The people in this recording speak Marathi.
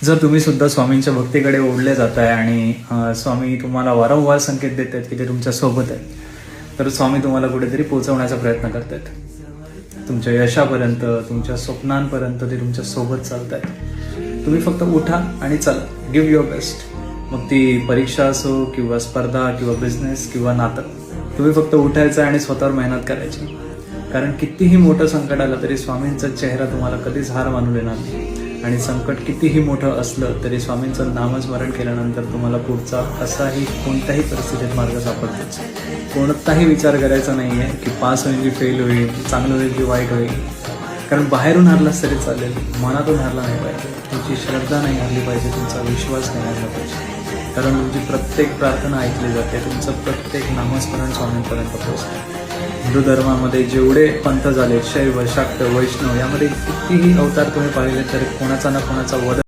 जर तुम्ही सुद्धा स्वामींच्या भक्तीकडे ओढले जाताय आणि स्वामी तुम्हाला वारंवार संकेत देत आहेत की ते तुमच्या सोबत आहेत, तर स्वामी तुम्हाला कुठेतरी पोहोचवण्याचा प्रयत्न करतात. तुमच्या यशापर्यंत, तुमच्या स्वप्नांपर्यंत ते तुमच्या सोबत चालत आहेत. तुम्ही फक्त उठा आणि चला, गिव्ह युअर बेस्ट. मग ती परीक्षा असो किंवा स्पर्धा किंवा बिझनेस किंवा नातं, तुम्ही फक्त उठायचं आणि स्वतःवर मेहनत करायची. कारण कितीही मोठं संकट आलं तरी स्वामींचा चेहरा तुम्हाला कधीच हार मानू देणार नाही. आणि संकट कितीही मोठं असलं तरी स्वामींचं नामस्मरण केल्यानंतर तुम्हाला पुढचा असाही कोणत्याही परिस्थितीत मार्ग सापडतोच. कोणताही विचार करायचा नाही आहे की पास होईल की फेल होईल, चांगलं होईल की वाईट होईल. कारण बाहेरून हारलाच तरी चालेल, मनातून हारला नाही पाहिजे. तुमची श्रद्धा नाही हरली पाहिजे, तुमचा विश्वास नाही हरला पाहिजे. कारण तुमची प्रत्येक प्रार्थना ऐकली जाते, तुमचं प्रत्येक नामस्मरण स्वामींपर्यंत पोहोचतं. हिंदू धर्मामध्ये जेवढे पंथ झाले, शैव, शाक्त, वैष्णव, यामध्ये कितीही अवतार तुम्ही पाहिले तरी कोणाचा ना कोणाचा वध